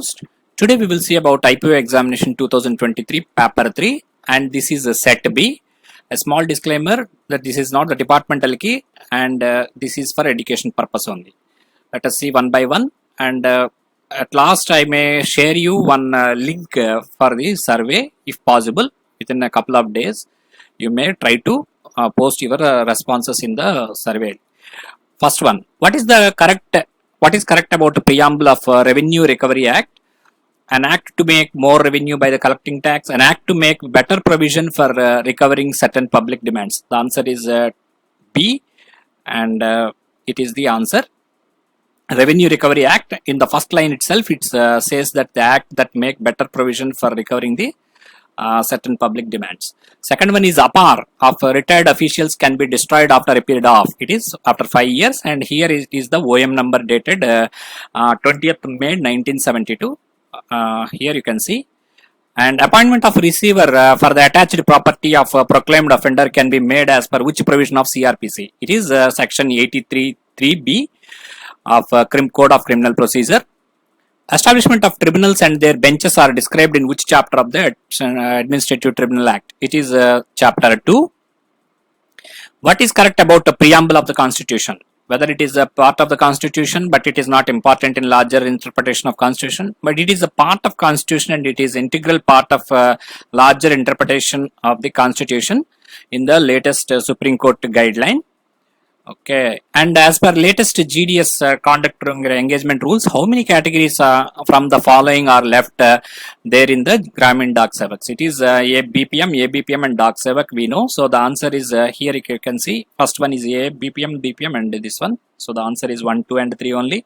Careerpost. Today we will see about IPO examination 2023 paper 3, and this is a set B. A small disclaimer that this is not the departmental key, and this is for education purpose only. Let us see one by one, and at last I may share you one link for the survey if possible within a couple of days. You may try to post your responses in the survey. First one, what is correct about the preamble of Revenue Recovery Act? An act to make more revenue by the collecting tax, an act to make better provision for recovering certain public demands. The answer is B, and it is the answer. Revenue Recovery Act, in the first line itself, it says that the act that make better provision for recovering the certain public demands. Second one is APAR of retired officials can be destroyed after a period of, it is after 5 years, and here is the OM number dated 20th May 1972. Here you can see. And appointment of receiver for the attached property of a proclaimed offender can be made as per which provision of CRPC? It is section 83(3)(b) of Code of Criminal Procedure. Establishment of tribunals and their benches are described in which chapter of the Administrative Tribunal Act? It is chapter 2. What is correct about the preamble of the Constitution? Whether it is a part of the Constitution, but it is not important in larger interpretation of Constitution, but it is a part of Constitution and it is integral part of larger interpretation of the Constitution in the latest Supreme Court guideline. Okay, and as per latest GDS conduct engagement rules, how many categories from the following are left there in the Gramin Dak Sevaks? It is ABPM and Dak Sevak, we know. So the answer is here you can see. First one is BPM and this one. So the answer is 1, 2 and 3 only.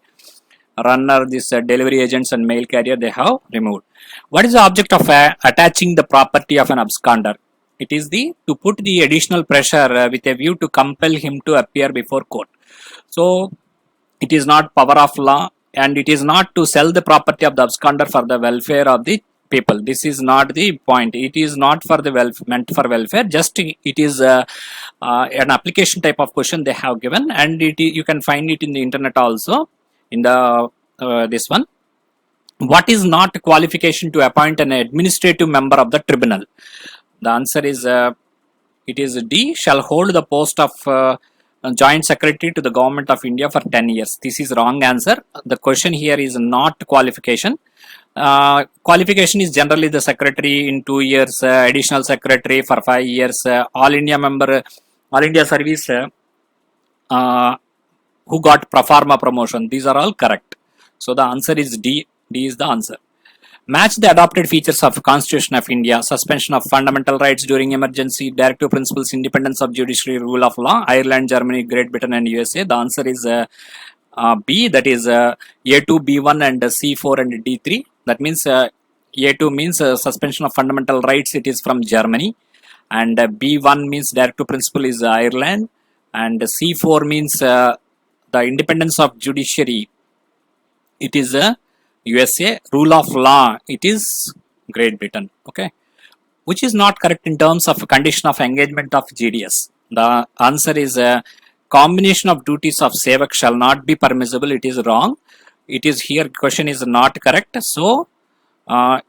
Runner, this delivery agents and mail carrier, they have removed. What is the object of attaching the property of an absconder? It is to put the additional pressure with a view to compel him to appear before court. So it is not power of law, and it is not to sell the property of the absconder for the welfare of the people. This is not the point. It is not for the meant for welfare. Just it is an application type of question they have given, and you can find it in the internet also. In the this one. What is not qualification to appoint an administrative member of the tribunal? The answer is it is D, shall hold the post of Joint Secretary to the Government of India for 10 years. This is wrong answer. The question here is not qualification. Qualification is generally the Secretary in 2 years, additional Secretary for 5 years, All India member, All India service who got pro forma promotion. These are all correct. So the answer is D. D is the answer. Match the adopted features of Constitution of India: suspension of fundamental rights during emergency, directive principles, independence of judiciary, rule of law. Ireland, Germany, Great Britain and USA. The answer is B, that is A2, B1 and C4 and D3. That means A2 means suspension of fundamental rights, it is from Germany, and B1 means directive principle is Ireland, and C4 means the independence of judiciary, it is USA, rule of law, it is Great Britain. Okay, which is not correct in terms of condition of engagement of GDS? The answer is combination of duties of Sevak shall not be permissible. It is wrong. It is here, question is not correct. So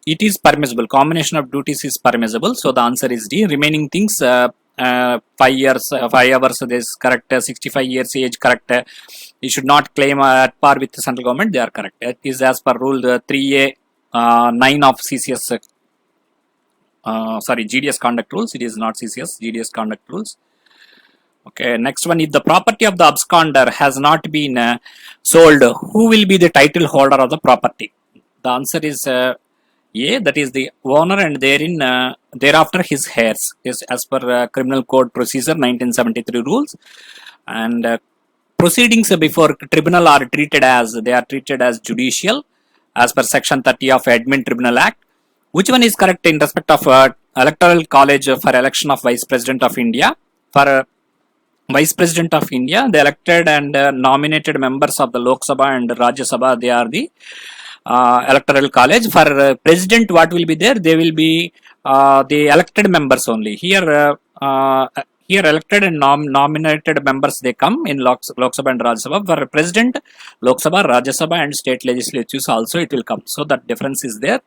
it is permissible. Combination of duties is permissible. So the answer is D. Remaining things 5 years, 5 hours, this correct. 65 years age correct. You should not claim at par with the central government. They are correct. It is as per rule 3A 9 of CCS. GDS conduct rules. It is not CCS. GDS conduct rules. Okay. Next one. If the property of the absconder has not been sold, who will be the title holder of the property? The answer is A. That is the owner, and thereafter his heirs. Is as per Criminal Code Procedure 1973 rules, and proceedings before tribunal are treated as judicial as per section 30 of Admin Tribunal Act. Which one is correct in respect of Electoral College for election of Vice President of India? For Vice President of India, the elected and nominated members of the Lok Sabha and Rajya Sabha, they are the Electoral College. For President, what will be there? They will be the elected members only. Here Here elected and nominated members, they come in Lok Sabha and Rajya Sabha. For President, Lok Sabha, Rajya Sabha and state legislatures also it will come. So that difference is there.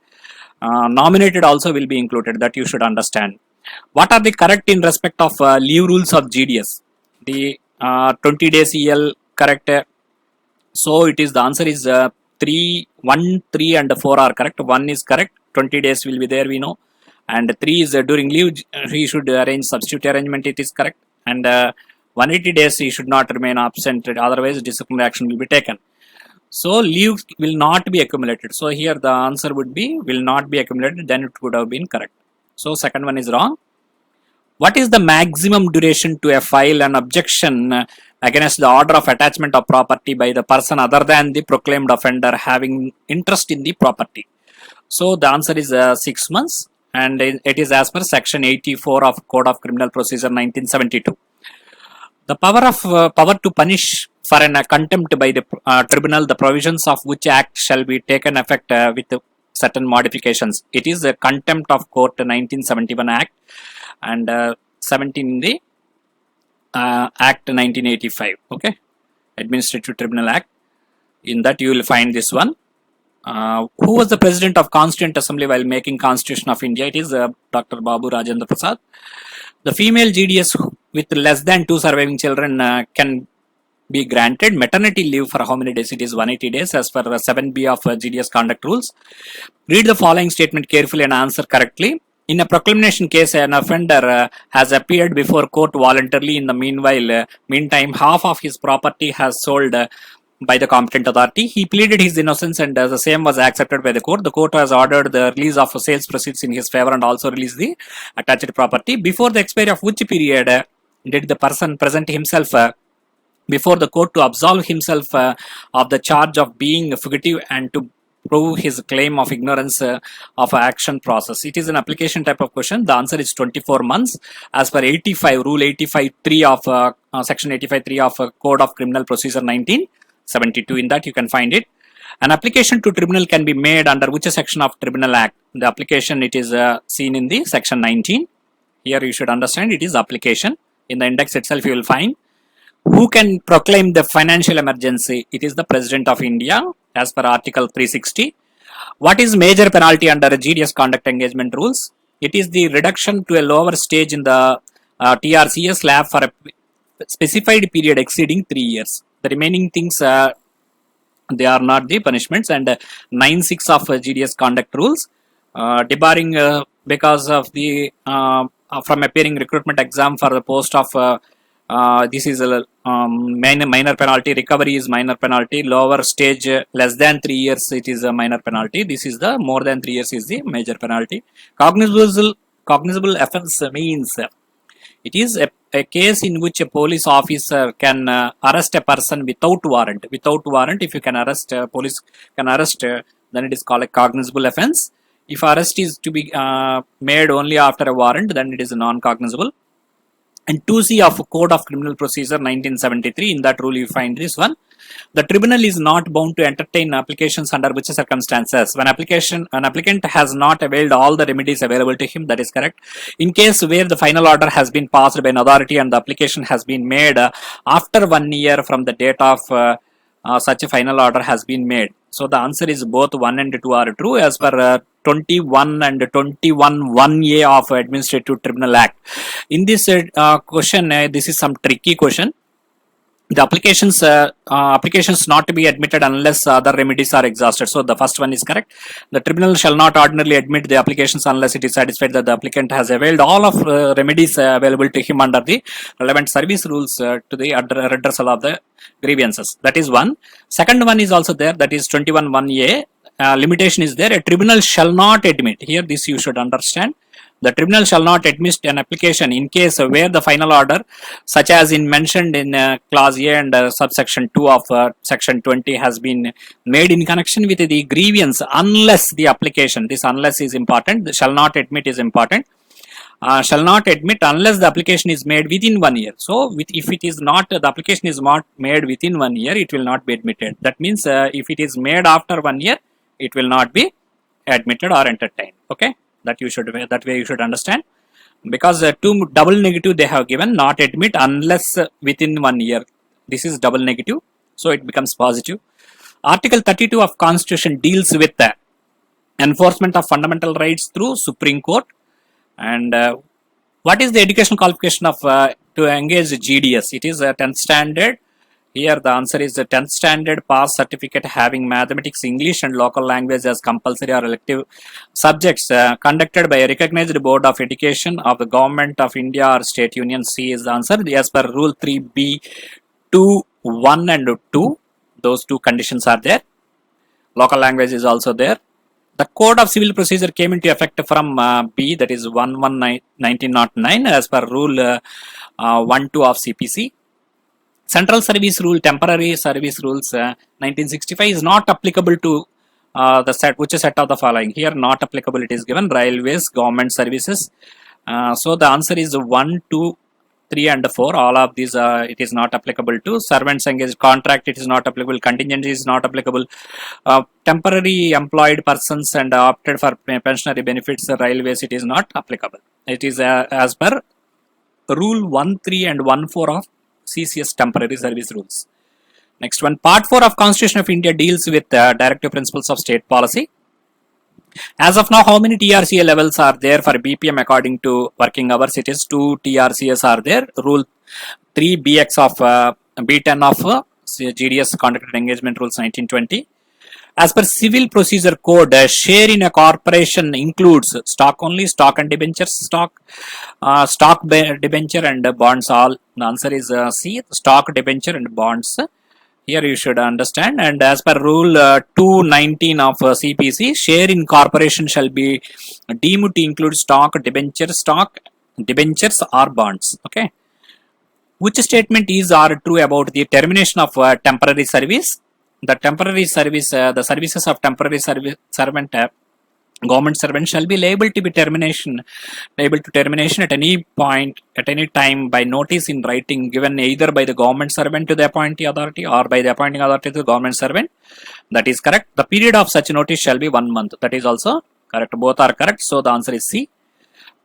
Nominated also will be included, that you should understand. What are the correct in respect of leave rules of GDS? The 20 days EL correct. So it is, the answer is 3, 1, 3 and 4 are correct. 1 is correct. 20 days will be there, we know. And 3 is during leave, he should arrange substitute arrangement, it is correct. And 180 days he should not remain absent, otherwise disciplinary action will be taken. So leave will not be accumulated. So here the answer would be will not be accumulated, then it would have been correct. So second one is wrong. What is the maximum duration to a file an objection against the order of attachment of property by the person other than the proclaimed offender having interest in the property? So the answer is 6 months, and it is as per section 84 of Code of Criminal Procedure 1972. The power to punish for an contempt by the tribunal, the provisions of which act shall be taken effect with certain modifications. It is a contempt of court 1971 act and 17 in the act 1985. Okay, Administrative Tribunal Act. In that you will find this one. Who was the president of Constituent Assembly while making Constitution of India? It is Dr. Babu Rajendra Prasad. The female GDS with less than 2 surviving children can be granted maternity leave for how many days? It is 180 days as per 7B of GDS conduct rules. Read the following statement carefully and answer correctly. In a proclamation case, an offender has appeared before court voluntarily. In the meantime, half of his property has sold by the competent authority. He pleaded his innocence and the same was accepted by the court. The court has ordered the release of sales proceeds in his favor and also release the attached property. Before the expiry of which period did the person present himself before the court to absolve himself of the charge of being fugitive and to prove his claim of ignorance of action process? It is an application type of question. The answer is 24 months as per 85 rule 85.3 of section 85.3 of Code of Criminal Procedure 1972. In that you can find it. An application to tribunal can be made under which section of Tribunal Act? The application, it is seen in the section 19. Here you should understand it is application. In the index itself you will find. Who can proclaim the financial emergency? It is the President of India as per Article 360. What is major penalty under GDS conduct engagement rules? It is the reduction to a lower stage in the TRCS slab for a specified period exceeding 3 years. The remaining things they are not the punishments. And 9(6) of GDS conduct rules, debarring because of the from appearing recruitment exam for the post of this is a minor penalty. Recovery is minor penalty. Lower stage less than 3 years, it is a minor penalty. This is the more than 3 years is the major penalty. Cognizable offence means it is a case in which a police officer can arrest a person without warrant. Without warrant, if you can arrest, police can arrest, then it is called a cognizable offence. If arrest is to be made only after a warrant, then it is non-cognizable. And 2C of Code of Criminal Procedure 1973, in that rule you find this one. The tribunal is not bound to entertain applications under which circumstances. When an applicant has not availed all the remedies available to him, that is correct. In case where the final order has been passed by an authority and the application has been made after 1 year from the date of such a final order has been made. So the answer is both 1 and 2 are true as per 21 and 21(1)(a) of Administrative Tribunal Act. In this question, this is some tricky question. The applications not to be admitted unless other remedies are exhausted. So the first one is correct. The tribunal shall not ordinarily admit the applications unless it is satisfied that the applicant has availed all of remedies available to him under the relevant service rules to the redressal of the grievances. That is one. Second one is also there. That is 21(1)(a). Limitation is there. A tribunal shall not admit. Here this you should understand. The tribunal shall not admit an application in case where the final order, such as mentioned in clause A and subsection 2 of section 20, has been made in connection with the grievance, unless the application, this unless is important, the shall not admit is important, shall not admit unless the application is made within 1 year. So if it is not, the application is not made within 1 year, it will not be admitted. That means if it is made after 1 year, it will not be admitted or entertained. Okay. That way you should understand. because two double negative they have given, not admit unless within 1 year. This is double negative, so it becomes positive. Article 32 of Constitution deals with the enforcement of fundamental rights through Supreme Court. And what is the educational qualification of to engage GDS? It is a 10th standard. Here the answer is the 10th standard pass certificate having mathematics, English and local language as compulsory or elective subjects conducted by a recognized board of education of the government of India or state union. C is the answer. As per rule 3B 2, 1 and 2, those two conditions are there. Local language is also there. The Code of Civil Procedure came into effect from B, that is 1909 as per rule 1-2 of CPC. Central Service Rule, Temporary Service Rules 1965 is not applicable to the set, which is set of the following. Here not applicable, it is given railways, government services. So the answer is 1, 2, 3 and 4. All of these it is not applicable to. Servants engaged, contract it is not applicable, contingency is not applicable. Temporary employed persons and opted for pensionary benefits, railways it is not applicable. It is as per rule 1.3 and 1.4 of CCS temporary service rules. Next one, part 4 of Constitution of India deals with directive principles of state policy. As of now, how many TRCA levels are there for BPM according to working hours? It is 2 TRCAs are there. Rule 3 BX of B10 of GDS Conduct and Engagement Rules 1920. As per Civil Procedure Code, share in a corporation includes stock only, stock and debentures, stock debenture and bonds all. The answer is C, stock, debenture and bonds. Here you should understand. And as per rule 219 of CPC, share in corporation shall be deemed to include stock, debentures or bonds. Okay. Which statement is or true about the termination of temporary service? The temporary service, the services of temporary servant, government servant shall be liable to termination at any point, at any time by notice in writing given either by the government servant to the appointee authority or by the appointing authority to the government servant. That is correct. The period of such notice shall be 1 month. That is also correct. Both are correct. So the answer is C.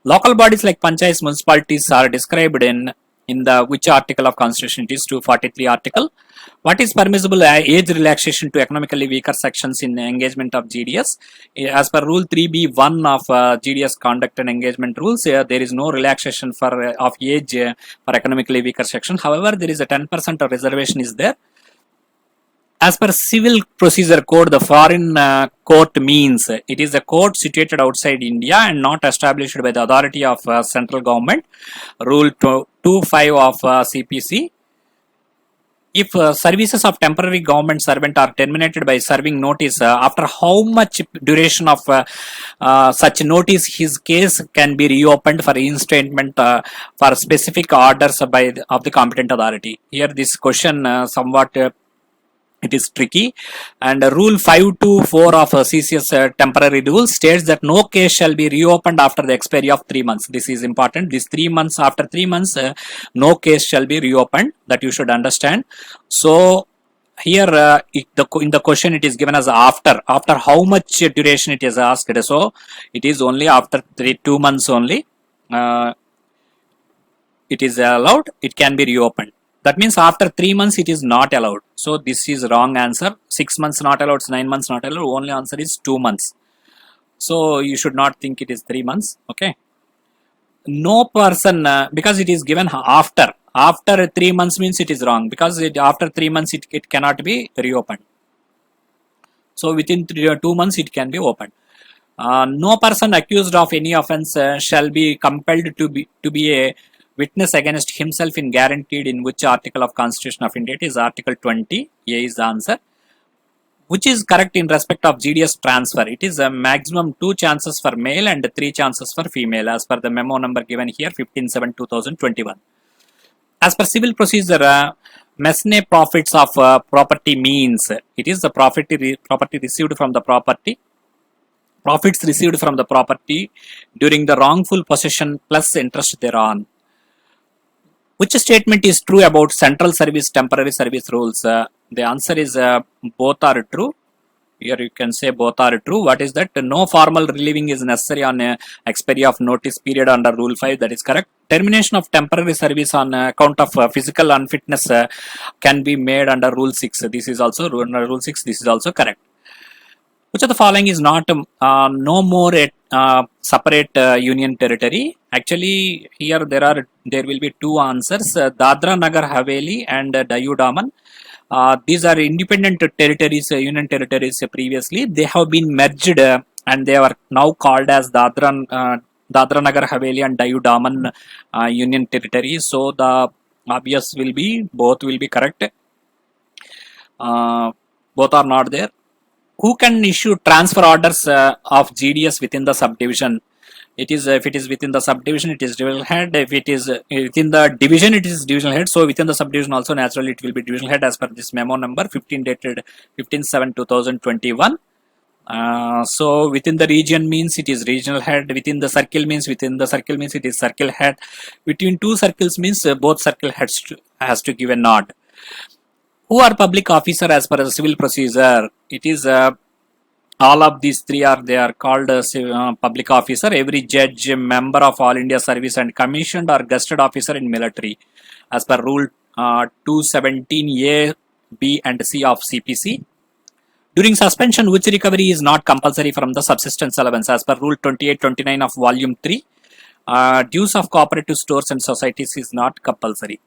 Local bodies like panchayats, municipalities are described in the which article of Constitution? It is 243 article. What is permissible age relaxation to economically weaker sections in engagement of GDS? As per rule 3B1 of GDS Conduct and Engagement Rules, there is no relaxation of age for economically weaker section. However, there is a 10% of reservation is there. As per Civil Procedure Code, the foreign court means it is a court situated outside India and not established by the authority of central government. Rule 2.5 of CPC. If services of temporary government servant are terminated by serving notice, after how much duration of such notice his case can be reopened for reinstatement for specific orders of the competent authority? Here this question somewhat it is tricky, and rule 524 of CCS temporary rule states that no case shall be reopened after the expiry of 3 months. This is important. This 3 months, after 3 months, no case shall be reopened. That you should understand. So here in the question it is given as after how much duration it is asked. So it is only after 2 months only. It is allowed. It can be reopened. That means after 3 months it is not allowed. So this is wrong answer. 6 months not allowed, 9 months not allowed. Only answer is 2 months. So you should not think it is 3 months. Okay. No person, because it is given after 3 months means it is wrong, because after 3 months it cannot be reopened. So within 2 months it can be opened. No person accused of any offence shall be compelled to be a witness against himself in guaranteed in which article of Constitution of India? It is article 20. A is the answer. Which is correct in respect of GDS transfer? It is a maximum 2 chances for male and 3 chances for female, as per the memo number given here 15/7/2021. As per civil procedure, mesne profits of property means it is the property received from the property. Profits received from the property during the wrongful possession plus interest thereon. Which statement is true about central service temporary service rules? The answer is both are true. Here you can say both are true. What is that? No formal relieving is necessary on expiry of notice period under Rule 5. That is correct. Termination of temporary service on account of physical unfitness can be made under Rule 6. This is also under Rule 6. This is also correct. Which of the following is not no more a separate union territory? Actually, here there will be two answers: Dadra Nagar Haveli and Daman Daman. These are independent territories, union territories. Previously, they have been merged and they are now called as Dadra Nagar Haveli and Daman Daman union territories. So the obvious will be both will be correct. Both are not there. Who can issue transfer orders of GDS within the subdivision? It is if it is within the subdivision, it is divisional head. If it is within the division, it is divisional head. So within the subdivision also naturally it will be divisional head as per this memo number 15 dated 15/7/2021. So within the region means it is regional head. Within the circle means it is circle head. Between two circles means both circle heads has to give a nod. Who are public officer as per the civil procedure? It is all of these three are called public officer. Every judge, member of All India Service and commissioned or gazetted officer in military as per Rule 217A, B and C of CPC. During suspension, which recovery is not compulsory from the subsistence allowance as per Rule 2829 of Volume 3. Dues of cooperative stores and societies is not compulsory.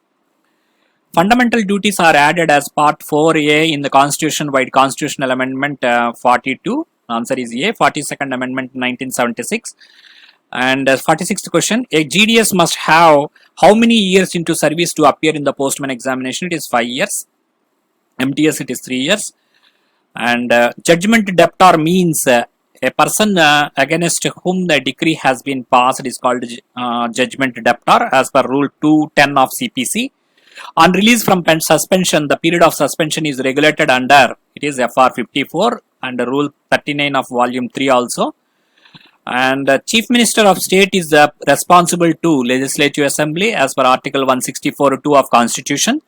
Fundamental duties are added as Part 4A in the Constitution-wide Constitutional Amendment 42. Answer is A. 42nd Amendment 1976. And 46th question. A GDS must have how many years into service to appear in the postman examination? It is 5 years. MTS it is 3 years. And judgment debtor means a person against whom the decree has been passed is called judgment debtor as per Rule 210 of CPC. On release from suspension, the period of suspension is regulated under, it is FR 54 and Rule 39 of Volume 3 also. And Chief Minister of State is responsible to Legislative Assembly as per Article 164(2) of Constitution.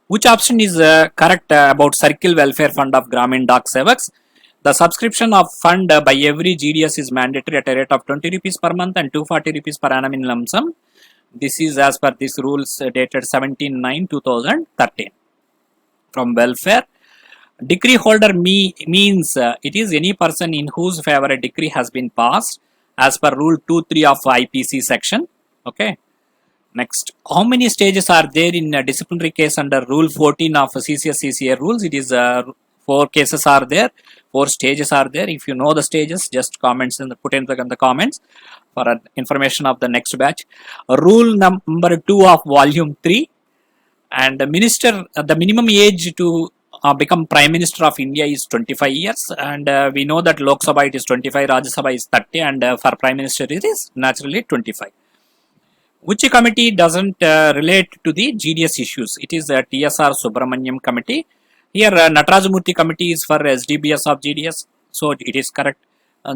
Which option is correct about Circle Welfare Fund of Gramin Dak Sevaks? The subscription of fund by every GDS is mandatory at a rate of 20 rupees per month and 240 rupees per annum in lump sum. This is as per these rules dated 17/9/2013. From welfare, decree holder means it is any person in whose favor a decree has been passed as per Rule 2.3 of IPC section. Okay. Next, how many stages are there in a disciplinary case under Rule 14 of CCA rules? It is 4 cases are there, 4 stages are there. If you know the stages, just comments and put in the comments for information of the next batch. Rule number 2 of Volume 3, and the minister, the minimum age to become Prime Minister of India is 25 years, and we know that Lok Sabha it is 25, Rajya Sabha is 30, and for Prime Minister it is naturally 25. Which committee doesn't relate to the GDS issues? It is the TSR Subramaniam committee. Here Natarajamurthy committee is for SDBS of GDS, so it is correct.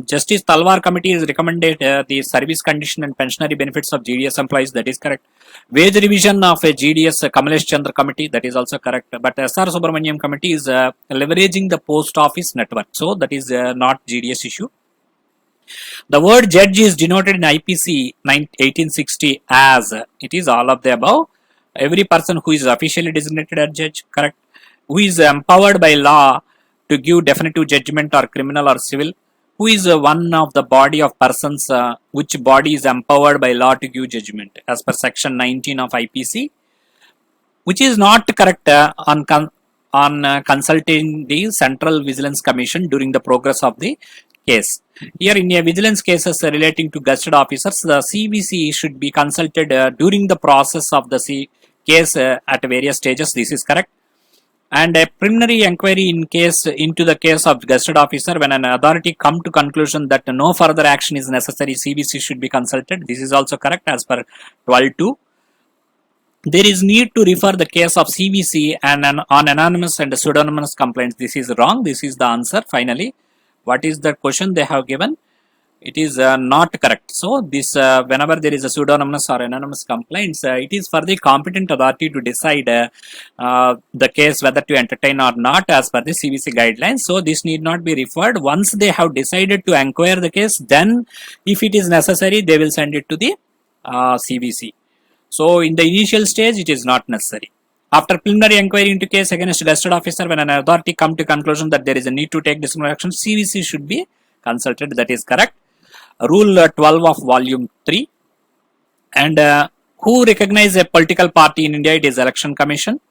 Justice Talwar committee is recommended the service condition and pensionary benefits of GDS employees, that is correct. Wage revision of a GDS Kamalesh Chandra committee, that is also correct. But SR Subramaniam committee is leveraging the post office network, so that is not GDS issue. The word judge is denoted in IPC 1860 as, it is all of the above. Every person who is officially designated as judge, correct. Who is empowered by law to give definitive judgment or criminal or civil. Who is one of the body of persons, which body is empowered by law to give judgment as per section 19 of IPC. Which is not correct on consulting the Central Vigilance Commission during the progress of the case. Here in a vigilance cases relating to gazetted officers, the CVC should be consulted during the process of the case at various stages. This is correct. And a preliminary inquiry into the case of gazetted officer, when an authority come to conclusion that no further action is necessary, CVC should be consulted. This is also correct as per 12.2. There is need to refer the case of CVC and on anonymous and pseudonymous complaints. This is wrong. This is the answer finally. What is the question they have given? It is not correct. So this whenever there is a pseudonymous or anonymous complaints, it is for the competent authority to decide the case whether to entertain or not as per the CVC guidelines. So this need not be referred. Once they have decided to inquire the case, then if it is necessary, they will send it to the CVC. So in the initial stage, it is not necessary. After preliminary inquiry into case against gazetted officer, when an authority come to conclusion that there is a need to take disciplinary action, CVC should be consulted. That is correct. Rule 12 of volume 3. And who recognize a political party in India? It is Election Commission.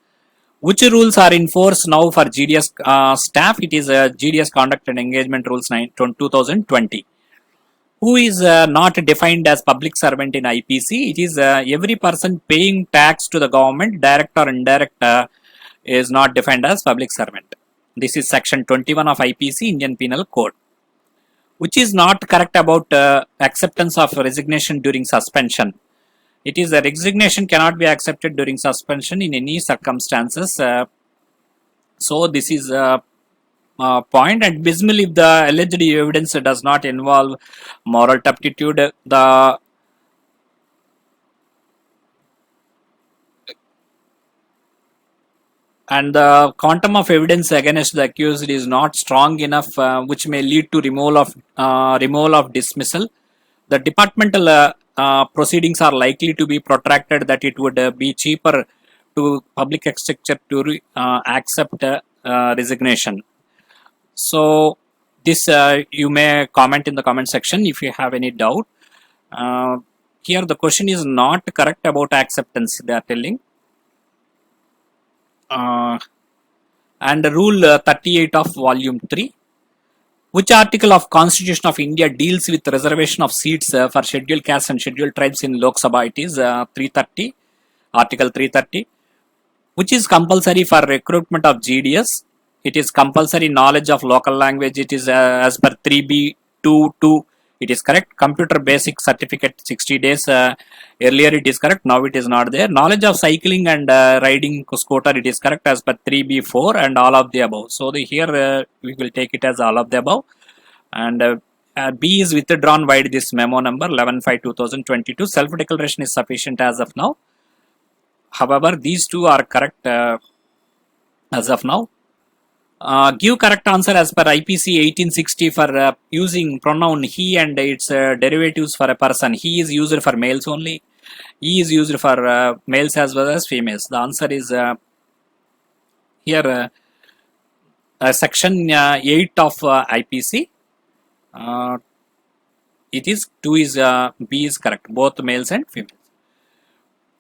Which rules are in force now for GDS staff? It is GDS Conduct and Engagement Rules 2020. Who is not defined as public servant in IPC? It is every person paying tax to the government, direct or indirect, is not defined as public servant. This is section 21 of IPC, Indian Penal Code. Which is not correct about acceptance of resignation during suspension? It is a resignation cannot be accepted during suspension in any circumstances. So this is a point. And bismal, if the alleged evidence does not involve moral turpitude, the and the quantum of evidence against the accused is not strong enough, which may lead to removal of dismissal, the departmental proceedings are likely to be protracted, that it would be cheaper to public exchequer to accept resignation. So this you may comment in the comment section if you have any doubt. Here the question is not correct about acceptance, they are telling. And rule 38 of volume 3. Which article of Constitution of India deals with reservation of seats for scheduled castes and scheduled tribes in Lok Sabha? It is 330, article 330. Which is compulsory for recruitment of GDS? It is compulsory knowledge of local language. It is as per 3B22. It is correct. Computer basic certificate 60 days. Earlier it is correct. Now it is not there. Knowledge of cycling and riding scooter. It is correct as per 3B4 and all of the above. So here we will take it as all of the above. And B is withdrawn by this memo number 11/5/2022. Self-declaration is sufficient as of now. However, these two are correct as of now. Give correct answer as per IPC 1860 for using pronoun he and its derivatives for a person. He is used for males only. He is used for males as well as females. The answer is here section 8 of IPC. It is 2 is B is correct, both males and females.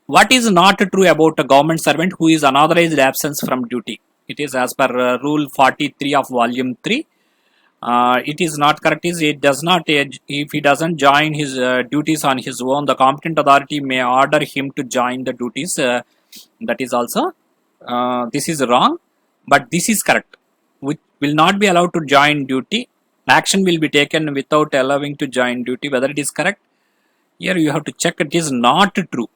What is not true about a government servant who is unauthorized absence from duty? It is as per rule 43 of volume 3. It is not correct. Is it does not, if he doesn't join his duties on his own, the competent authority may order him to join the duties. That is also this is wrong, but this is correct. Which will not be allowed to join duty. Action will be taken without allowing to join duty. Whether it is correct, here you have to check. It is not true.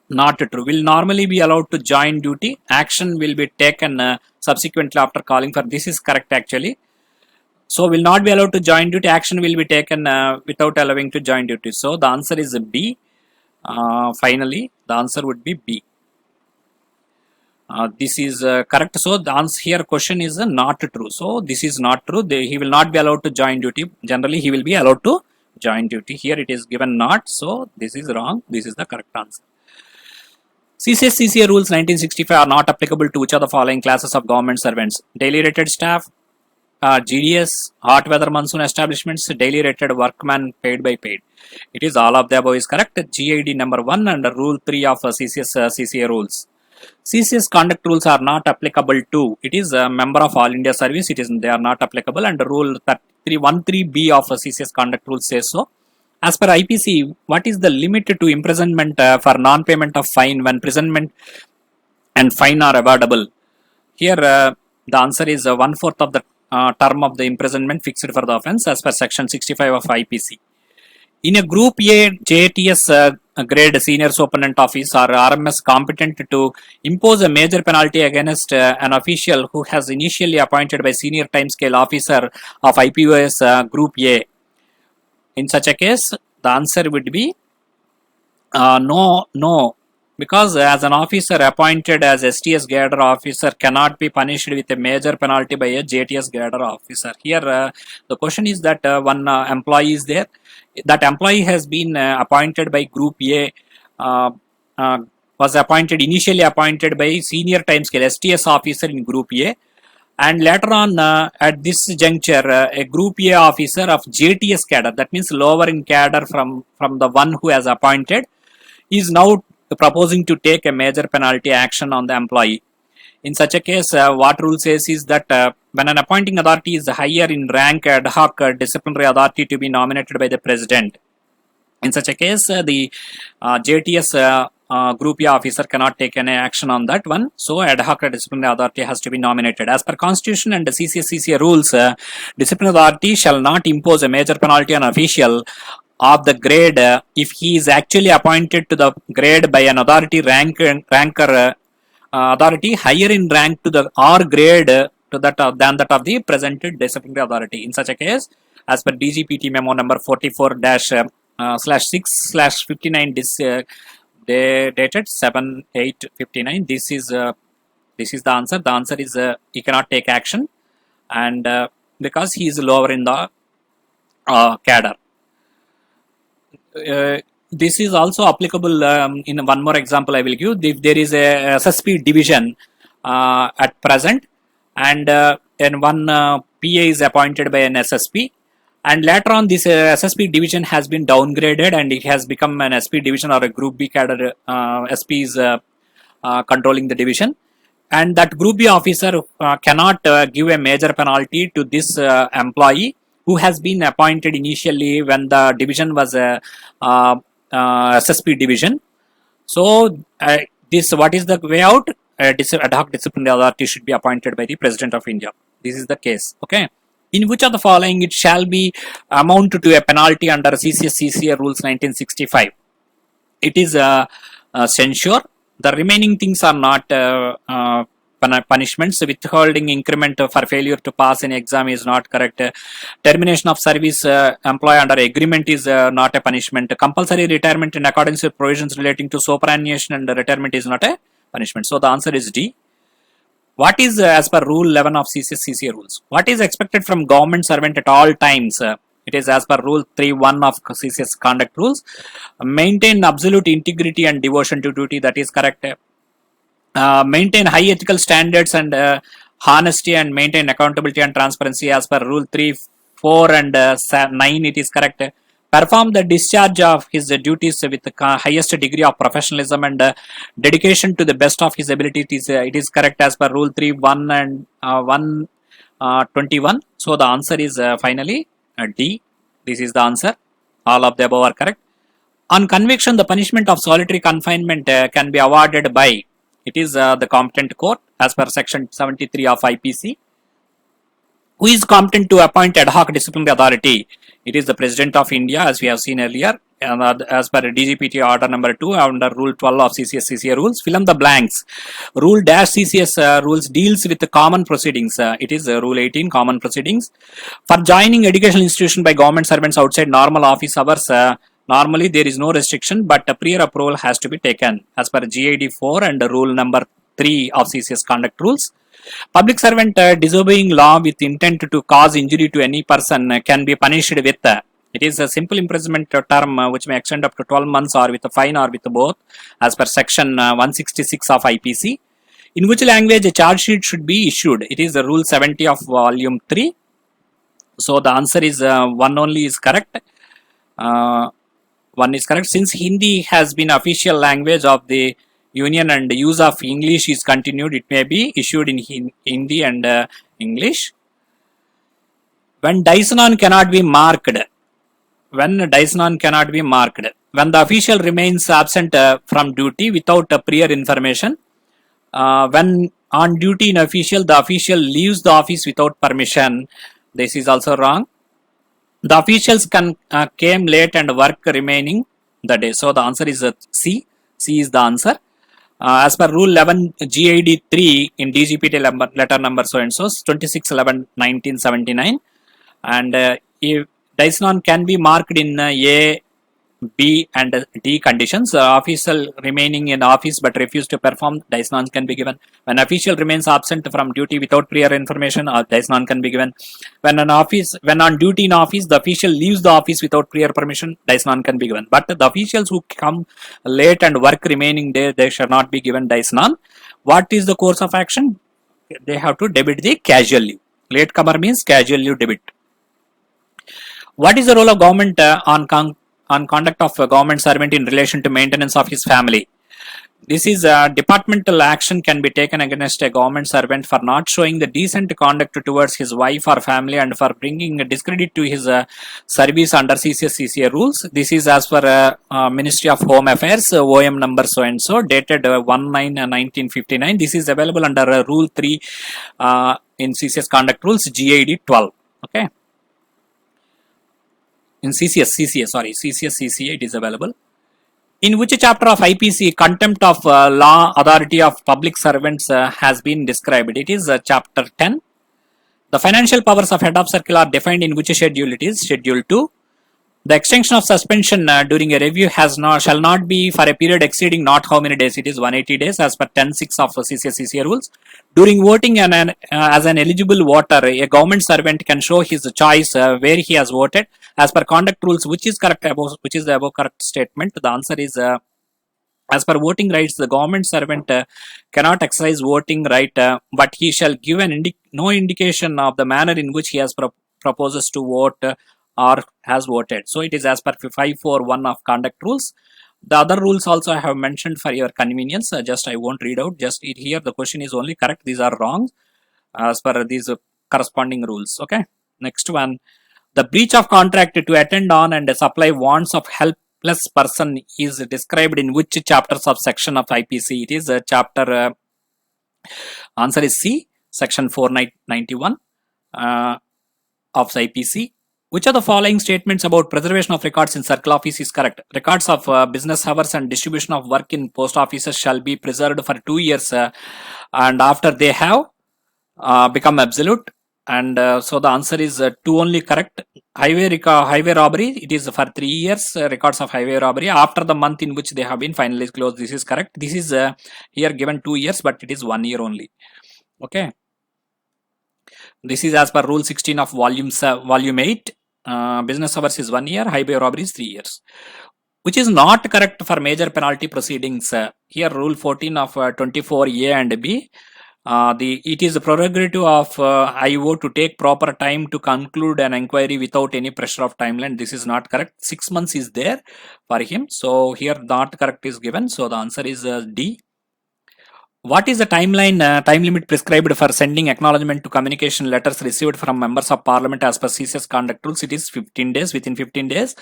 Not true. Will normally be allowed to join duty. Action will be taken subsequently after calling for. This is correct actually. So will not be allowed to join duty. Action will be taken without allowing to join duty. So the answer is B. Finally, the answer would be B. This is correct. So the answer here question is not true. So this is not true. He will not be allowed to join duty. Generally, he will be allowed to join duty. Here it is given not. So this is wrong. This is the correct answer. CCS CCA rules 1965 are not applicable to which of the following classes of government servants? Daily rated staff, GDS, hot weather monsoon establishments, daily rated workman paid by paid. It is all of the above is correct. GID number 1 and rule 3 of CCS CCA rules. CCS conduct rules are not applicable to. It is a member of All India Service. It is they are not applicable, and rule 13B of CCS conduct rules says so. As per IPC, what is the limit to imprisonment for non-payment of fine when imprisonment and fine are avoidable? Here the answer is 1/4 of the term of the imprisonment fixed for the offence as per section 65 of IPC. In a group A JTS grade senior superintendent office or RMS competent to impose a major penalty against an official who has initially appointed by senior timescale officer of IPOS group A, In such a case, the answer would be no, because as an officer appointed as STS grader officer cannot be punished with a major penalty by a JTS grader officer. Here, the question is that one employee is there. That employee has been appointed by Group A, uh, uh, was initially appointed by senior timescale STS officer in Group A, and later on at this juncture a Group A officer of JTS cadre, that means lower in cadre from the one who has appointed, is now proposing to take a major penalty action on the employee. In such a case, what rule says is that when an appointing authority is higher in rank, ad hoc disciplinary authority to be nominated by the president. In such a case, the JTS Group A officer cannot take any action on that one. So, ad hoc disciplinary authority has to be nominated. As per Constitution and the CCA rules, disciplinary authority shall not impose a major penalty on an official of the grade if he is actually appointed to the grade by an authority ranker authority higher in rank to the or grade to that than that of the presented disciplinary authority. In such a case, as per DGPT memo number 44-6/59, this they dated 7/8/59. This is the answer. The answer is he cannot take action, and because he is lower in the cadre. This is also applicable in one more example I will give. If there is a SSP division at present, and one PA is appointed by an SSP, and later on this SSP division has been downgraded and it has become an SP division or a Group B cadre. SP is controlling the division, and that Group B officer cannot give a major penalty to this employee who has been appointed initially when the division was a SSP division. So, this what is the way out? Ad hoc disciplinary authority should be appointed by the President of India. This is the case. Okay. In which of the following it shall be amount to a penalty under CCA rules 1965? It is censure. The remaining things are not punishments. Withholding increment for failure to pass an exam is not correct. Termination of service employee under agreement is not a punishment. Compulsory retirement in accordance with provisions relating to superannuation and retirement is not a punishment. So the answer is D. What is as per rule 11 of CCA rules? What is expected from government servant at all times? It is as per rule 3.1 of CCS conduct rules. Maintain absolute integrity and devotion to duty. That is correct. Maintain high ethical standards and honesty, and maintain accountability and transparency as per rule 3, 4 and 9. It is correct. Perform the discharge of his duties with the highest degree of professionalism and dedication to the best of his ability. It is correct as per rule 3, 1 and 121. So the answer is finally D. This is the answer. All of the above are correct. On conviction, the punishment of solitary confinement can be awarded by, it is the competent court as per section 73 of IPC. Who is competent to appoint ad hoc disciplinary authority? It is the President of India, as we have seen earlier, as per DGPT order number 2 under rule 12 of CCA rules. Fill in the blanks. Rule dash CCS rules deals with the common proceedings. It is rule 18, common proceedings. For joining educational institution by government servants outside normal office hours, normally there is no restriction, but a prior approval has to be taken as per GID 4 and rule number 3 of CCS conduct rules. Public servant disobeying law with intent to cause injury to any person can be punished with, it is a simple imprisonment term which may extend up to 12 months or with a fine or with both as per section 166 of IPC. In which language a charge sheet should be issued? It is rule 70 of volume 3. So the answer is 1 only is correct. 1 is correct. Since Hindi has been official language of the Union and use of English is continued, it may be issued in Hindi and English. When Dysonon cannot be marked, when the official remains absent from duty without prior information, when on duty in official, the official leaves the office without permission, this is also wrong. The officials came late and work remaining the day. So the answer is C. C is the answer. As per rule 11 GID 3 in DGPT letter number so and so 26/11/1979, and if Dysnon can be marked in A, B and D conditions. Official remaining in office but refuse to perform, Dysnon can be given. When official remains absent from duty without prior information, Dysnon can be given. When on duty in office, the official leaves the office without prior permission, Dysnon can be given. But the officials who come late and work remaining day, they shall not be given Dysnon. What is the course of action? They have to debit the casual leave. Latecomer means casual leave debit. What is the role of government on conduct of a government servant in relation to maintenance of his family? This is departmental action can be taken against a government servant for not showing the decent conduct towards his wife or family and for bringing a discredit to his service under CCA rules. This is as per Ministry of Home Affairs, OM number so and so, dated 1/9/1959. This is available under Rule 3 in CCS Conduct Rules, GID 12. Okay. In CCA it is available. In which chapter of IPC contempt of law authority of public servants has been described? It is chapter 10. The financial powers of head of circle are defined in which schedule? It is schedule 2. The extension of suspension during a review shall not be for a period exceeding not how many days? It is 180 days as per 10(6) of CCA rules. During voting as an eligible voter, a government servant can show his choice where he has voted as per conduct rules. Which is correct? Which is the above correct statement? The answer is as per voting rights, the government servant cannot exercise voting right, but he shall give no indication of the manner in which he has proposes to vote or has voted. So it is as per 541 of conduct rules. The other rules also I have mentioned for your convenience. Just I won't read out. Just here the question is only correct. These are wrong as per these corresponding rules. Okay. Next one. The breach of contract to attend on and supply wants of helpless person is described in which chapters of section of IPC? It is chapter. Answer is C. Section 491 of the IPC. Which of the following statements about preservation of records in circle office is correct? Records of business hours and distribution of work in post offices shall be preserved for 2 years and after they have become absolute. And so the answer is 2 only correct. Highway robbery, it is for 3 years. Records of highway robbery after the month in which they have been finally closed. This is correct. This is here given 2 years, but it is 1 year only. Okay. This is as per Rule 16 of Volume 8. Business hours is 1 year. Highway robbery is 3 years. Which is not correct for major penalty proceedings. Here Rule 14 of 24A and B. It is a prerogative of IO to take proper time to conclude an inquiry without any pressure of timeline. This is not correct. 6 months is there for him. So here not correct is given. So the answer is D. What is the time limit prescribed for sending acknowledgement to communication letters received from members of parliament as per CCS conduct rules? It is 15 days, within 15 days.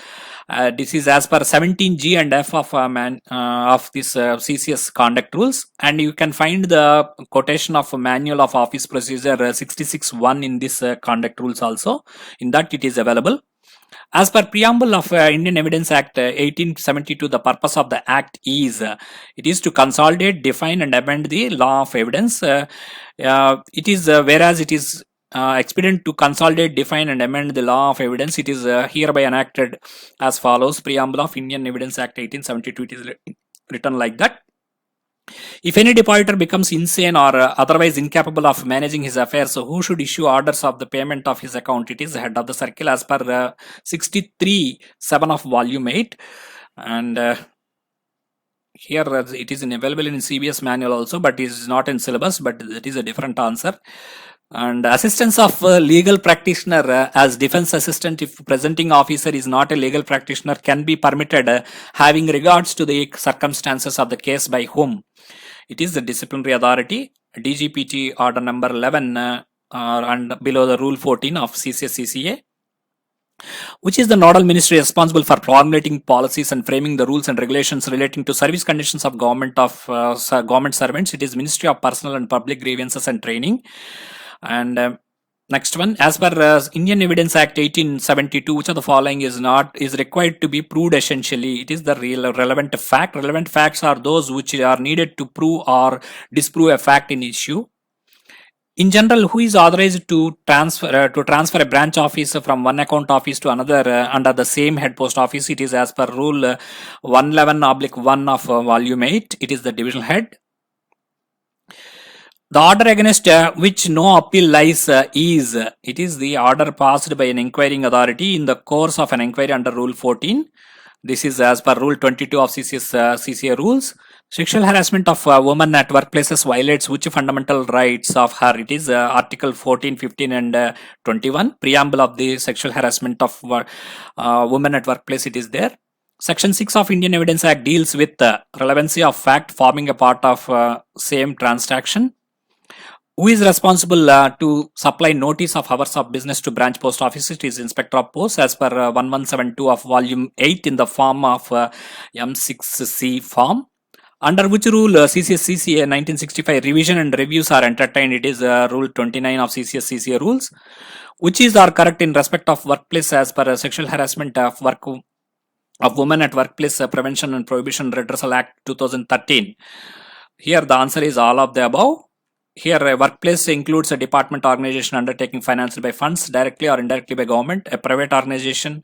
This is as per 17G and F of this CCS conduct rules. And you can find the quotation of manual of office procedure 66.1 in this conduct rules also. In that it is available. As per preamble of Indian Evidence Act 1872, the purpose of the act is it is to consolidate, define and amend the law of evidence. It is whereas it is expedient to consolidate, define and amend the law of evidence, it is hereby enacted as follows. Preamble of Indian Evidence Act 1872, it is written like that. If any depositor becomes insane or otherwise incapable of managing his affairs, who should issue orders of the payment of his account? It is the head of the circle as per 63(7) of Volume 8. And here it is available in CBS manual also, but it is not in syllabus, but it is a different answer. And assistance of legal practitioner as defense assistant if presenting officer is not a legal practitioner can be permitted having regards to the circumstances of the case by whom? It is the disciplinary authority, DGPT order number 11 and below the Rule 14 of CCA. Which is the nodal ministry responsible for formulating policies and framing the rules and regulations relating to service conditions of government servants? It is Ministry of Personal and Public Grievances and Training. And next one, as per Indian Evidence Act 1872, which of the following is required to be proved essentially? It is the relevant fact. Relevant facts are those which are needed to prove or disprove a fact in issue. In general, who is authorized to transfer a branch office from one account office to another under the same head post office? It is as per rule 111/1 of volume 8. It is the divisional head. The order against which no appeal lies it is the order passed by an inquiring authority in the course of an inquiry under Rule 14. This is as per Rule 22 of CCA rules. Sexual harassment of women at workplaces violates which fundamental rights of her? It is Article 14, 15 and 21. Preamble of the sexual harassment of women at workplace, it is there. Section 6 of Indian Evidence Act deals with relevancy of fact forming a part of same transaction. Who is responsible to supply notice of hours of business to branch post office? It is Inspector of Post as per 1172 of volume 8 in the form of M6C form. Under which rule CCA 1965 revision and reviews are entertained? It is Rule 29 of CCA rules. Which is are correct in respect of workplace as per sexual harassment of women at workplace Prevention and Prohibition Redressal Act 2013? Here the answer is all of the above. Here, a workplace includes a department organization undertaking financed by funds directly or indirectly by government, a private organization,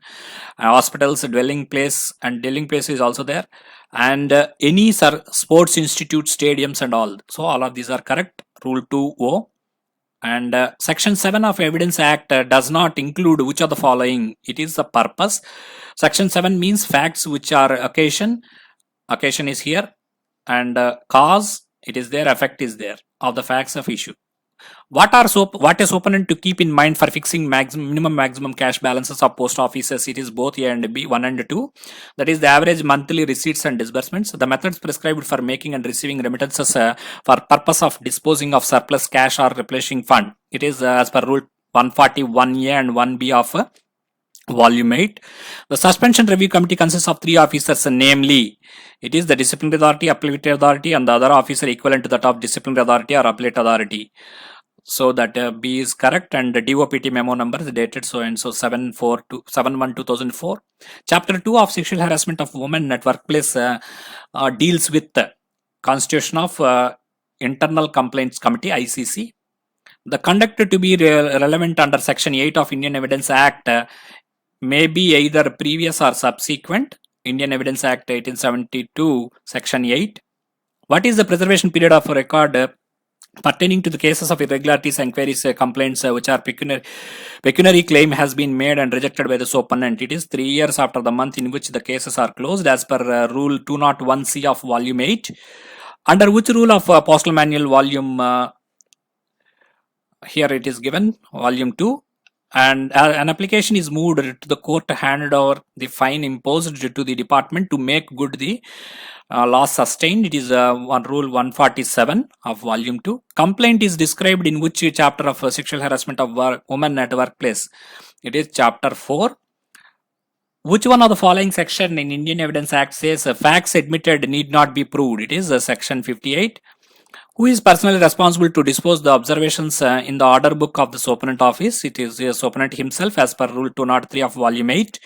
hospitals, a dwelling place, and dwelling place is also there, and any sports institute, stadiums, and all. So, all of these are correct. Rule 2O. And Section 7 of Evidence Act does not include which of the following? It is the purpose. Section 7 means facts which are occasion. Occasion is here, and cause, it is there, effect is there of the facts of issue. What is opponent to keep in mind for fixing minimum maximum cash balances of post offices? It is both A and B, 1 and 2. That is the average monthly receipts and disbursements. The methods prescribed for making and receiving remittances for purpose of disposing of surplus cash or replenishing fund. It is as per Rule 141A and 1B of Volume 8. The Suspension Review Committee consists of 3 officers, namely, it is the Disciplinary Authority, Appellate Authority, and the other officer equivalent to that of Disciplinary Authority or Appellate Authority. So that B is correct, and the DOPT memo number is dated so and so 7/1/2004. Chapter 2 of Sexual Harassment of Women at Workplace deals with the constitution of Internal Complaints Committee, ICC. The conduct to be relevant under Section 8 of Indian Evidence Act may be either previous or subsequent. Indian Evidence Act 1872, Section 8. What is the preservation period of a record pertaining to the cases of irregularities, inquiries, complaints which are pecuniary claim has been made and rejected by the opponent? It is 3 years after the month in which the cases are closed as per Rule 201C of Volume 8. Under which rule of Postal Manual Volume, here it is given, Volume 2. And an application is moved to the court to hand over the fine imposed to the department to make good the loss sustained. It is on Rule 147 of Volume 2. Complaint is described in which chapter of sexual harassment of women at workplace? It is Chapter 4. Which one of the following section in Indian Evidence Act says facts admitted need not be proved? It is Section 58. Who is personally responsible to dispose the observations in the order book of the Superintendent Office? It is the Superintendent himself as per Rule 203 of Volume 8.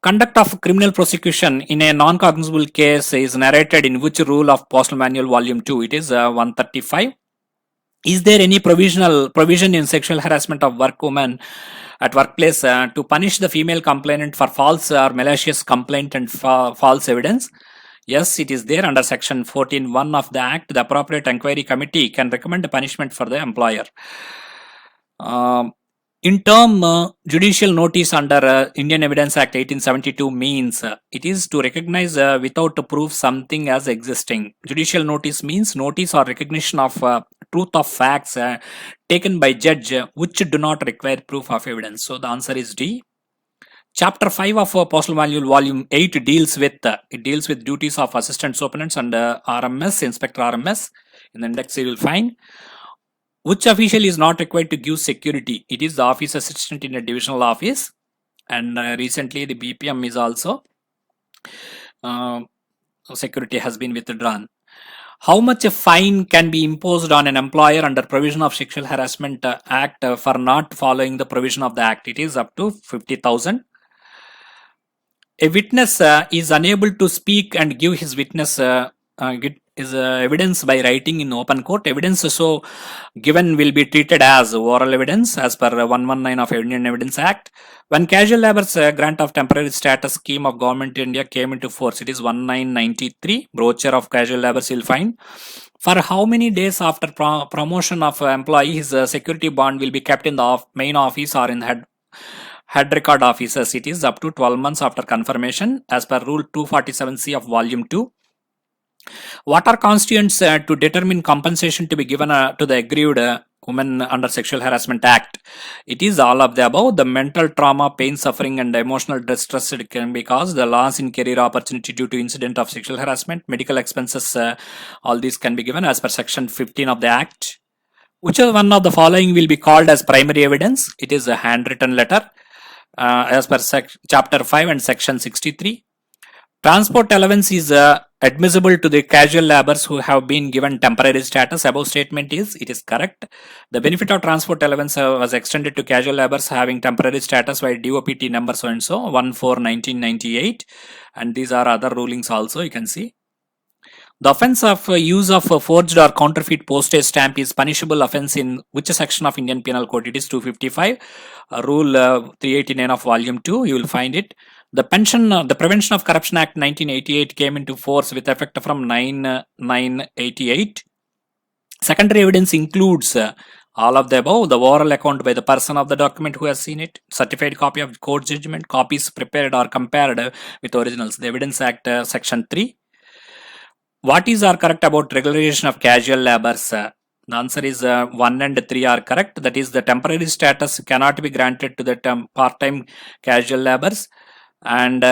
Conduct of criminal prosecution in a non-cognizable case is narrated in which rule of Postal Manual Volume 2? It is 135. Is there any provision in sexual harassment of women at workplace to punish the female complainant for false or malicious complaint and false evidence? Yes, it is there under Section 14(1) of the Act. The appropriate inquiry committee can recommend a punishment for the employer. In term, judicial notice under Indian Evidence Act 1872 means it is to recognize without proof something as existing. Judicial notice means notice or recognition of truth of facts taken by judge which do not require proof of evidence. So the answer is D. Chapter 5 of Postal Manual Volume 8 deals with duties of assistant superintendents and RMS, Inspector RMS. In the index you will find which official is not required to give security. It is the office assistant in a divisional office, and recently the BPM is also security has been withdrawn. How much a fine can be imposed on an employer under provision of Sexual Harassment Act for not following the provision of the Act? It is up to 50,000. A witness is unable to speak and give his witness is evidence by writing in open court. Evidence so given will be treated as oral evidence as per 119 of Indian Evidence Act. When casual labor's grant of temporary status scheme of Government India came into force, it is 1993. Brochure of casual labors you'll find. For how many days after promotion of employee, his security bond will be kept in the main office or in head record offices. It is up to 12 months after confirmation as per Rule 247C of Volume 2. What are constituents to determine compensation to be given to the aggrieved women under Sexual Harassment Act? It is all of the above. The mental trauma, pain, suffering and emotional distress it can be caused. The loss in career opportunity due to incident of sexual harassment, medical expenses, all these can be given as per Section 15 of the Act. Which one of the following will be called as primary evidence? It is a handwritten letter as per Chapter 5 and Section 63. Transport allowance is admissible to the casual laborers who have been given temporary status. Above statement it is correct. The benefit of transport allowance was extended to casual laborers having temporary status by DOPT number so and so 1/4/1998, and these are other rulings also you can see. The offence of use of a forged or counterfeit postage stamp is punishable offence in which section of Indian Penal Code? It is 255, Rule 389 of Volume 2. You will find it. The Prevention of Corruption Act 1988 came into force with effect from 9/9/88. Secondary evidence includes all of the above: the oral account by the person of the document who has seen it, certified copy of court judgment, copies prepared or compared with originals. The Evidence Act Section 3. What is correct about regularization of casual laborers? The answer is 1 and 3 are correct. That is, the temporary status cannot be granted to the part-time casual laborers. And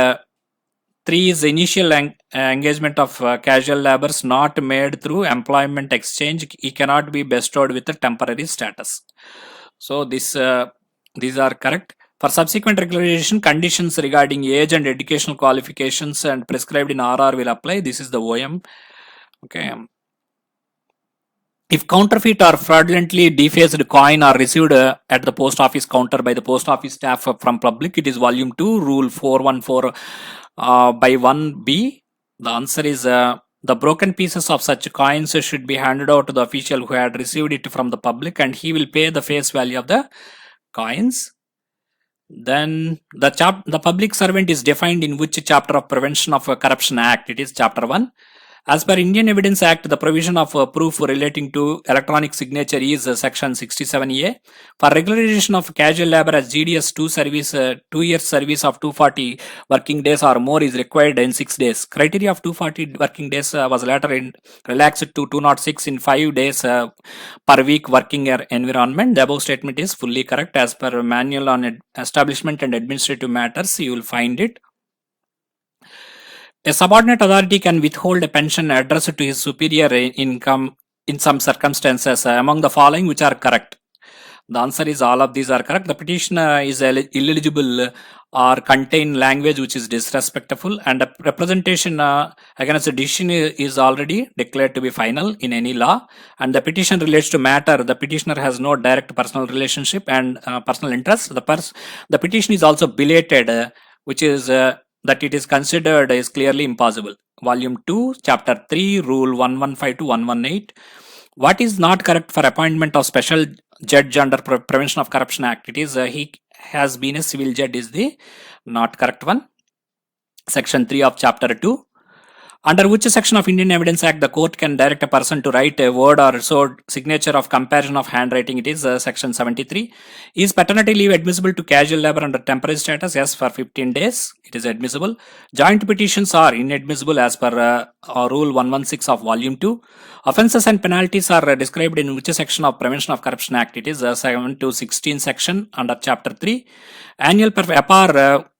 3 is initial engagement of casual laborers not made through employment exchange. He cannot be bestowed with a temporary status. So these are correct. For subsequent regularization, conditions regarding age and educational qualifications and prescribed in RR will apply. This is the OM. Okay. If counterfeit or fraudulently defaced coin are received at the post office counter by the post office staff from public, it is Volume 2, Rule 414 by 1B. The answer is the broken pieces of such coins should be handed out to the official who had received it from the public, and he will pay the face value of the coins. Then the public servant is defined in which chapter of Prevention of Corruption Act? It is Chapter 1. As per Indian Evidence Act, the provision of proof relating to electronic signature is Section 67A. For regularization of casual labor as GDS 2 years service of 240 working days or more is required in 6 days. Criteria of 240 working days was later relaxed to 206 in 5 days per week working environment. The above statement is fully correct as per Manual on Establishment and Administrative Matters. You will find it. A subordinate authority can withhold a pension addressed to his superior income in some circumstances. Among the following, which are correct? The answer is all of these are correct. The petition is illegible or contain language which is disrespectful, and a representation against a decision is already declared to be final in any law, and the petition relates to matter the petitioner has no direct personal relationship and personal interest. The petition is also belated, which is that it is considered is clearly impossible. Volume 2, Chapter 3, Rule 115 to 118. What is not correct for appointment of special judge under Prevention of Corruption Act? It is he has been a civil judge is the not correct one. Section 3 of Chapter 2. Under which section of Indian Evidence Act the court can direct a person to write a word or sword signature of comparison of handwriting? It is Section 73. Is paternity leave admissible to casual labor under temporary status? Yes, for 15 days it is admissible. Joint petitions are inadmissible as per Rule 116 of Volume 2. Offences and penalties are described in which section of Prevention of Corruption Act? It is 7 to 16 section under Chapter 3. Annual PAPER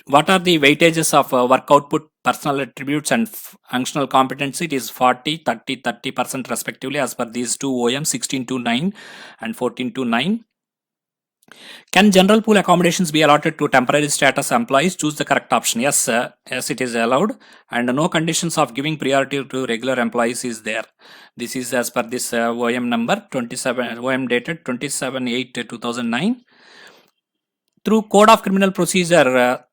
what are the weightages of work output, personal attributes and functional competency? It is 40, 30, 30% respectively as per these two OM 1629 and 1429. Can general pool accommodations be allotted to temporary status employees? Choose the correct option. Yes, yes, it is allowed, and no conditions of giving priority to regular employees is there. This is as per this OM number 27, OM dated 27/8/2009. Through Code of Criminal Procedure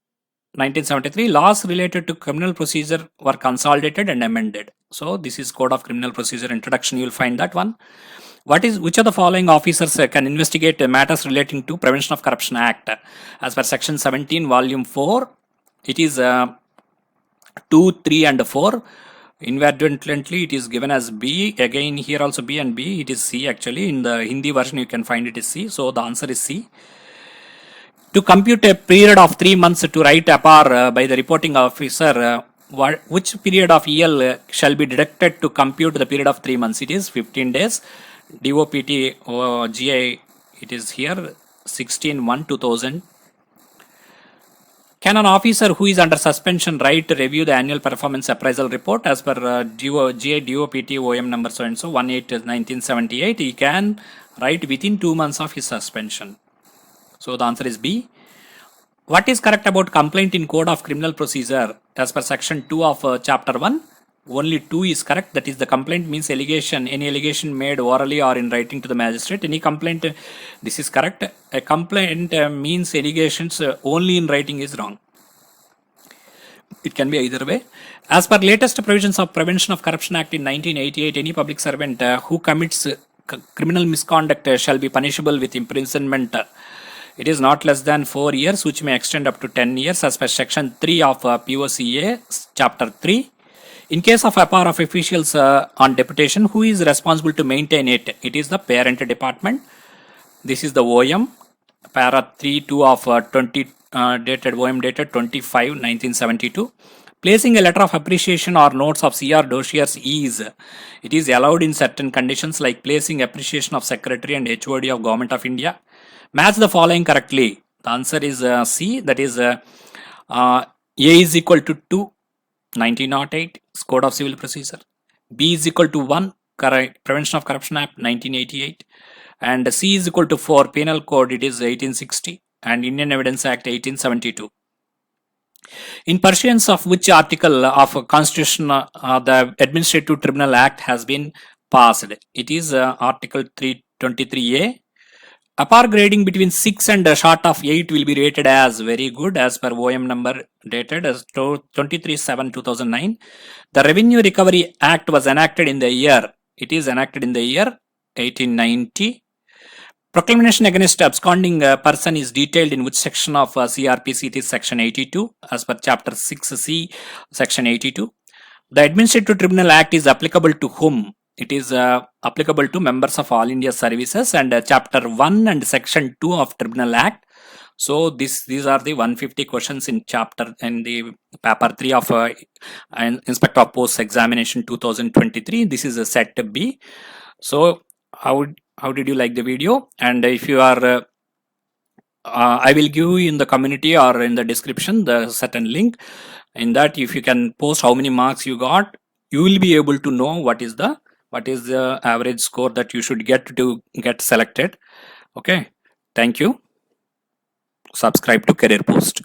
1973, laws related to criminal procedure were consolidated and amended. So this is Code of Criminal Procedure Introduction. You will find that one. Which of the following officers can investigate matters relating to Prevention of Corruption Act? As per Section 17, Volume 4, it is 2, 3 and 4. Inadvertently it is given as B. Again here also B and B. It is C actually. In the Hindi version you can find it is C. So the answer is C. To compute a period of 3 months to write APAR by the reporting officer, which period of EL shall be deducted to compute the period of 3 months? It is 15 days. DOPT GI, it is here 16/1/2000. Can an officer who is under suspension write to review the annual performance appraisal report as per GI DOPT OM number so and so 18/1978? He can write within 2 months of his suspension. So the answer is B. What is correct about complaint in Code of Criminal Procedure? As per Section 2 of Chapter 1, only 2 is correct. That is, the complaint means allegation, any allegation made orally or in writing to the magistrate. Any complaint, this is correct. A complaint means allegations only in writing is wrong. It can be either way. As per latest provisions of Prevention of Corruption Act in 1988, any public servant who commits criminal misconduct shall be punishable with imprisonment. It is not less than 4 years, which may extend up to 10 years as per Section 3 of POCA, Chapter 3. In case of APAR of officials on deputation, who is responsible to maintain it? It is the parent department. This is the OM, Para 3.2 of OM dated 25/1972. Placing a letter of appreciation or notes of CR dossiers it is allowed in certain conditions like placing appreciation of Secretary and HOD of Government of India. Match the following correctly. The answer is C, that is A is equal to 2, 1908, Code of Civil Procedure. B is equal to 1, Prevention of Corruption Act, 1988. And C is equal to 4, Penal Code, it is 1860. And Indian Evidence Act, 1872. In pursuance of which article of Constitution the Administrative Tribunal Act has been passed? It is Article 323A. APAR grading between 6 and short of 8 will be rated as very good as per OM number dated as 23/7/2009. The Revenue Recovery Act was enacted in the year. It is enacted in the year 1890. Proclamation against absconding person is detailed in which section of CRPC? It is Section 82 as per Chapter 6C, Section 82. The Administrative Tribunal Act is applicable to whom? It is applicable to members of All India Services and Chapter 1 and Section 2 of Tribunal Act. So these are the 150 questions in chapter and the PAPER-3 of Inspector of Post Examination 2023. This is a set B. So how did you like the video? And if you are I will give you in the community or in the description the certain link. In that, if you can post how many marks you got, you will be able to know what is the average score that you should get to get selected. Okay, thank you. Subscribe to Career Post.